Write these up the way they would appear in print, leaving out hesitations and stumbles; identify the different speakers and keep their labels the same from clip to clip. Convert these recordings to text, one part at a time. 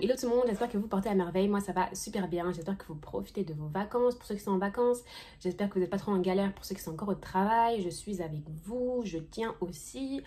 Speaker 1: hello tout le monde, j'espère que vous portez à merveille. Moi ça va super bien, j'espère que vous profitez de vos vacances pour ceux qui sont en vacances. J'espère que vous n'êtes pas trop en galère pour ceux qui sont encore au travail. Je suis avec vous, je tiens aussi.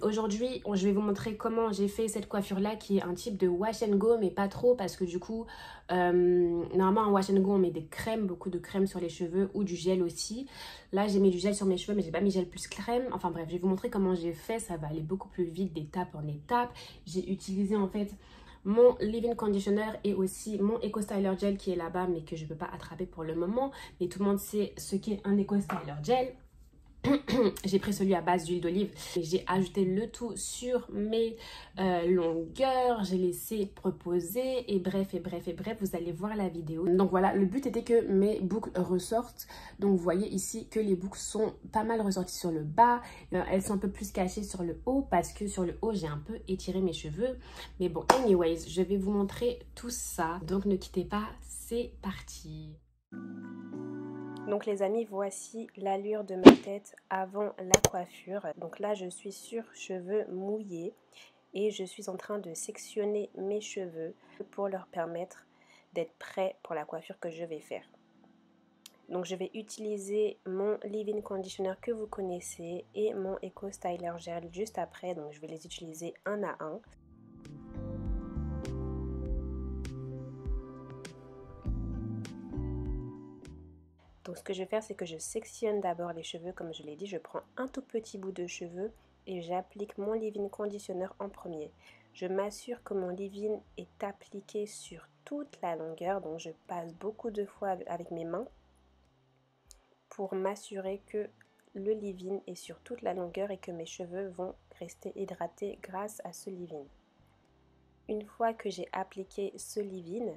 Speaker 1: Aujourd'hui, je vais vous montrer comment j'ai fait cette coiffure là qui est un type de wash and go, mais pas trop parce que du coup, normalement en wash and go on met des crèmes, beaucoup de crème sur les cheveux ou du gel aussi. Là j'ai mis du gel sur mes cheveux mais j'ai pas mis gel plus crème. Enfin bref, je vais vous montrer comment j'ai fait, ça va aller beaucoup plus vite d'étape en étape. J'ai utilisé en fait mon leave-in conditioner et aussi mon Eco Styler Gel qui est là-bas mais que je ne peux pas attraper pour le moment. Mais tout le monde sait ce qu'est un Eco Styler Gel. J'ai pris celui à base d'huile d'olive et j'ai ajouté le tout sur mes longueurs, j'ai laissé reposer et bref, vous allez voir la vidéo. Donc voilà, le but était que mes boucles ressortent. Donc vous voyez ici que les boucles sont pas mal ressorties sur le bas, elles sont un peu plus cachées sur le haut parce que sur le haut j'ai un peu étiré mes cheveux. Mais bon, anyways, je vais vous montrer tout ça, donc ne quittez pas, c'est parti. Donc les amis, voici l'allure de ma tête avant la coiffure. Donc là, je suis sur cheveux mouillés et je suis en train de sectionner mes cheveux pour leur permettre d'être prêts pour la coiffure que je vais faire. Donc je vais utiliser mon leave-in conditioner que vous connaissez et mon Eco Styler Gel juste après. Donc je vais les utiliser un à un. Donc ce que je vais faire, c'est que je sectionne d'abord les cheveux, comme je l'ai dit, je prends un tout petit bout de cheveux et j'applique mon leave-in conditioner en premier. Je m'assure que mon leave-in est appliqué sur toute la longueur, donc je passe beaucoup de fois avec mes mains pour m'assurer que le leave-in est sur toute la longueur et que mes cheveux vont rester hydratés grâce à ce leave-in. Une fois que j'ai appliqué ce leave-in,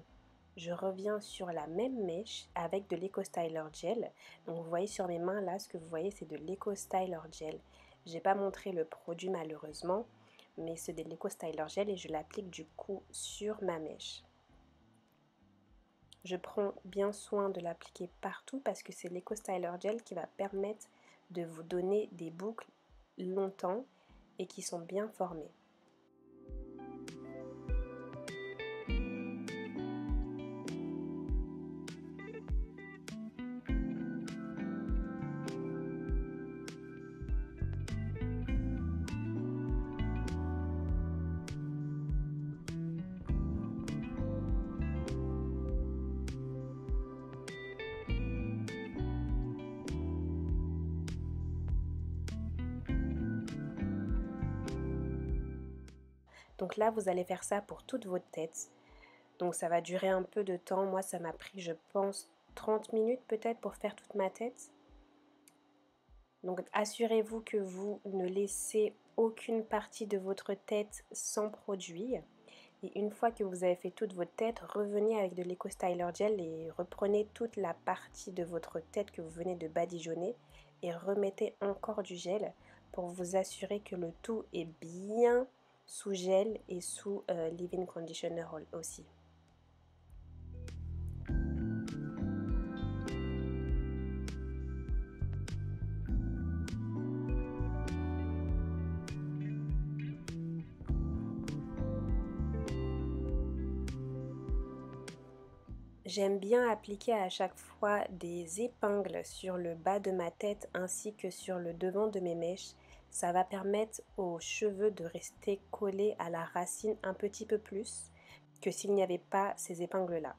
Speaker 1: je reviens sur la même mèche avec de l'Eco Styler Gel. Donc vous voyez sur mes mains là, ce que vous voyez c'est de l'Eco Styler Gel. J'ai pas montré le produit malheureusement, mais c'est de l'Eco Styler Gel et je l'applique du coup sur ma mèche. Je prends bien soin de l'appliquer partout parce que c'est l'Eco Styler Gel qui va permettre de vous donner des boucles longtemps et qui sont bien formées. Donc là, vous allez faire ça pour toute votre tête. Donc ça va durer un peu de temps. Moi, ça m'a pris, je pense, 30 minutes peut-être pour faire toute ma tête. Donc assurez-vous que vous ne laissez aucune partie de votre tête sans produit. Et une fois que vous avez fait toute votre tête, revenez avec de l'Eco Styler Gel et reprenez toute la partie de votre tête que vous venez de badigeonner et remettez encore du gel pour vous assurer que le tout est bien sous gel et sous leave-in conditioner aussi. J'aime bien appliquer à chaque fois des épingles sur le bas de ma tête ainsi que sur le devant de mes mèches. Ça va permettre aux cheveux de rester collés à la racine un petit peu plus que s'il n'y avait pas ces épingles-là.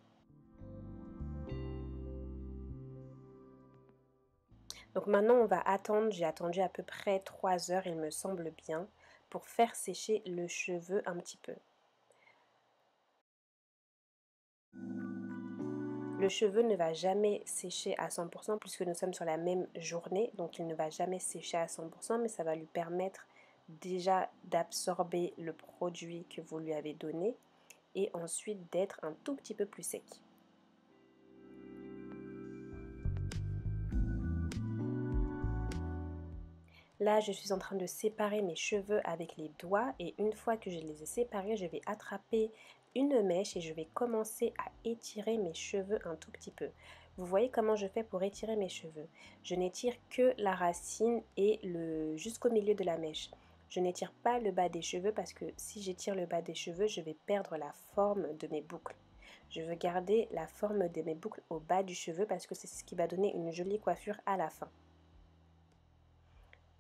Speaker 1: Donc maintenant on va attendre, j'ai attendu à peu près 3 heures il me semble bien, pour faire sécher le cheveu un petit peu. Le cheveu ne va jamais sécher à 100% puisque nous sommes sur la même journée, donc il ne va jamais sécher à 100%, mais ça va lui permettre déjà d'absorber le produit que vous lui avez donné et ensuite d'être un tout petit peu plus sec. Là, je suis en train de séparer mes cheveux avec les doigts et une fois que je les ai séparés, je vais attraper une mèche et je vais commencer à étirer mes cheveux un tout petit peu. Vous voyez comment je fais pour étirer mes cheveux. Je n'étire que la racine et jusqu'au milieu de la mèche.
Speaker 2: Je n'étire pas le bas des cheveux parce que si j'étire le bas des cheveux, je vais perdre la forme de mes boucles. Je veux garder la forme de mes boucles au bas du cheveu parce que c'est ce qui va donner une jolie coiffure à la fin.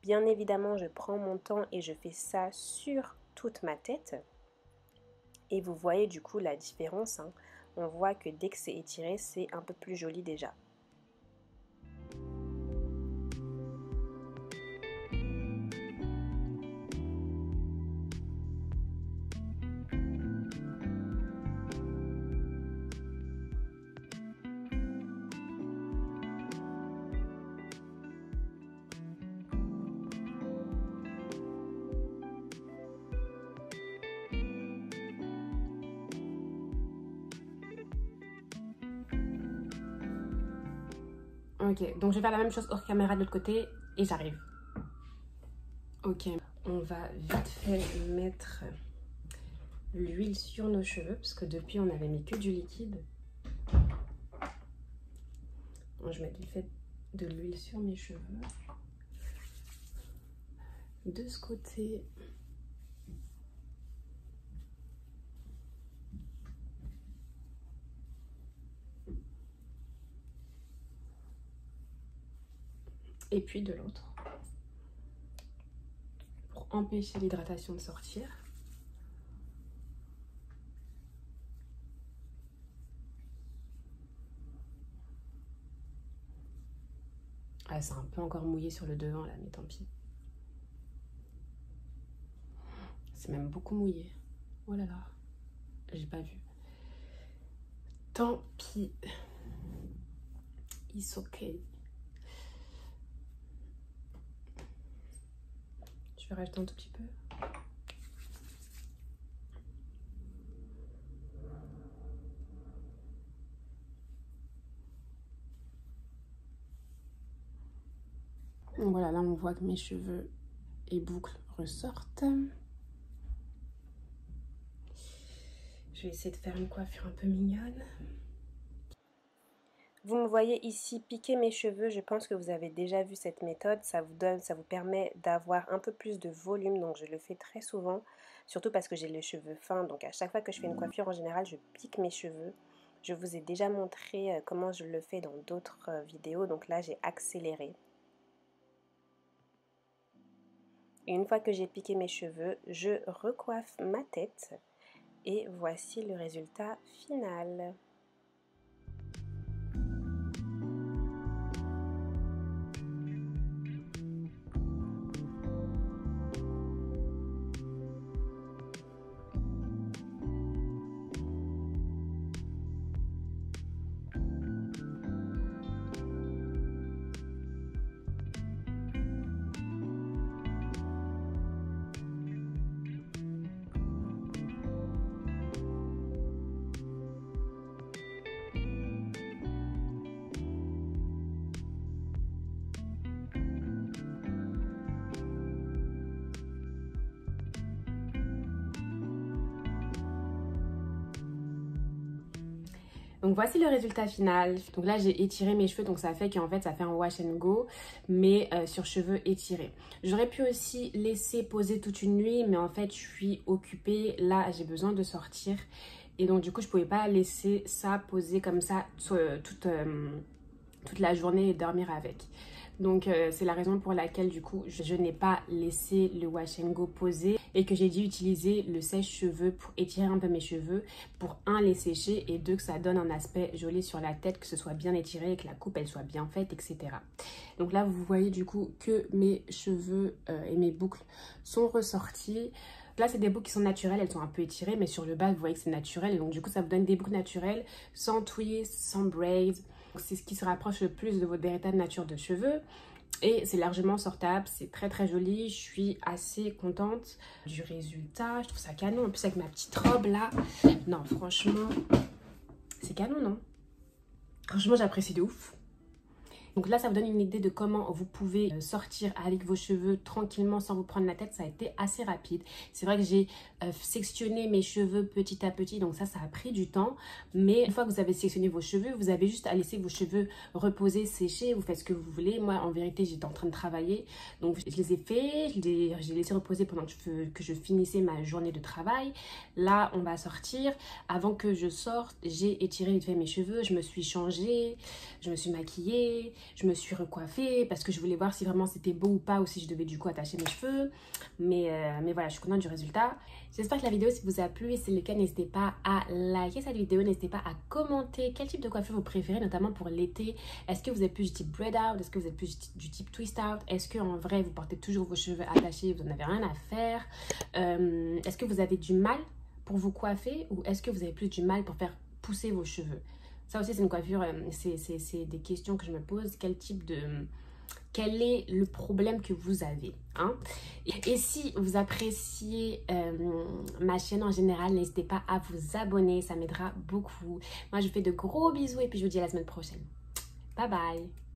Speaker 2: Bien évidemment, je prends mon temps et je fais ça sur toute ma tête. Et vous voyez du coup la différence, hein. On voit que dès que c'est étiré, c'est un peu plus joli déjà.
Speaker 1: Ok, donc je vais faire la même chose hors caméra de l'autre côté et j'arrive. Ok, on va vite fait mettre l'huile sur nos cheveux parce que depuis on avait mis que du liquide. Donc, je mets vite fait de l'huile sur mes cheveux. De ce côté. Et puis de l'autre. Pour empêcher l'hydratation de sortir. Ah, c'est un peu encore mouillé sur le devant là, mais tant pis. C'est même beaucoup mouillé. Oh là là, j'ai pas vu. Tant pis. It's okay. Je vais rajouter un tout petit peu. Voilà, là on voit que mes cheveux et boucles ressortent. Je vais essayer de faire une coiffure un peu mignonne.
Speaker 2: Vous me voyez ici piquer mes cheveux, je pense que vous avez déjà vu cette méthode, ça vous permet d'avoir un peu plus de volume, donc je le fais très souvent, surtout parce que j'ai les cheveux fins, donc à chaque fois que je fais une coiffure en général, je pique mes cheveux. Je vous ai déjà montré comment je le fais dans d'autres vidéos, donc là j'ai accéléré. Et une fois que j'ai piqué mes cheveux, je recoiffe ma tête et voici le résultat final.
Speaker 1: Donc voici le résultat final. Donc là j'ai étiré mes cheveux, donc ça fait qu'en fait ça fait un wash and go, mais sur cheveux étirés. J'aurais pu aussi laisser poser toute une nuit, mais en fait je suis occupée. Là j'ai besoin de sortir et donc du coup je pouvais pas laisser ça poser comme ça toute la journée et dormir avec. Donc c'est la raison pour laquelle du coup je n'ai pas laissé le wash and go poser et que j'ai dû utiliser le sèche-cheveux pour étirer un peu mes cheveux, pour un les sécher et deux que ça donne un aspect joli sur la tête, que ce soit bien étiré et que la coupe elle soit bien faite, etc. Donc là vous voyez du coup que mes cheveux et mes boucles sont ressortis. Là c'est des boucles qui sont naturelles, elles sont un peu étirées, mais sur le bas vous voyez que c'est naturel et donc du coup ça vous donne des boucles naturelles sans twist, sans braids. C'est ce qui se rapproche le plus de votre véritable nature de cheveux et c'est largement sortable, c'est très très joli. Je suis assez contente du résultat, je trouve ça canon. En plus avec ma petite robe là, non franchement c'est canon, non? Franchement j'apprécie de ouf. Donc là, ça vous donne une idée de comment vous pouvez sortir avec vos cheveux tranquillement sans vous prendre la tête. Ça a été assez rapide. C'est vrai que j'ai sectionné mes cheveux petit à petit, donc ça a pris du temps. Mais une fois que vous avez sectionné vos cheveux, vous avez juste à laisser vos cheveux reposer, sécher. Vous faites ce que vous voulez. Moi, en vérité, j'étais en train de travailler. Donc je les ai faits, j'ai laissé reposer pendant que je finissais ma journée de travail. Là, on va sortir. Avant que je sorte, j'ai étiré vite fait mes cheveux. Je me suis changée, je me suis maquillée. Je me suis recoiffée parce que je voulais voir si vraiment c'était beau ou pas, ou si je devais du coup attacher mes cheveux. Mais voilà, je suis contente du résultat. J'espère que la vidéo vous a plu, et si c'est le cas, n'hésitez pas à liker cette vidéo, n'hésitez pas à commenter quel type de coiffure vous préférez, notamment pour l'été. Est-ce que vous êtes plus du type braid out? Est-ce que vous êtes plus du type twist out? Est-ce que en vrai vous portez toujours vos cheveux attachés, vous n'en avez rien à faire? Est-ce que vous avez du mal pour vous coiffer, ou est-ce que vous avez plus du mal pour faire pousser vos cheveux? Ça aussi, c'est une coiffure, c'est des questions que je me pose. Quel est le problème que vous avez, hein? Et si vous appréciez ma chaîne en général, n'hésitez pas à vous abonner, ça m'aidera beaucoup. Moi, je vous fais de gros bisous et puis je vous dis à la semaine prochaine. Bye bye!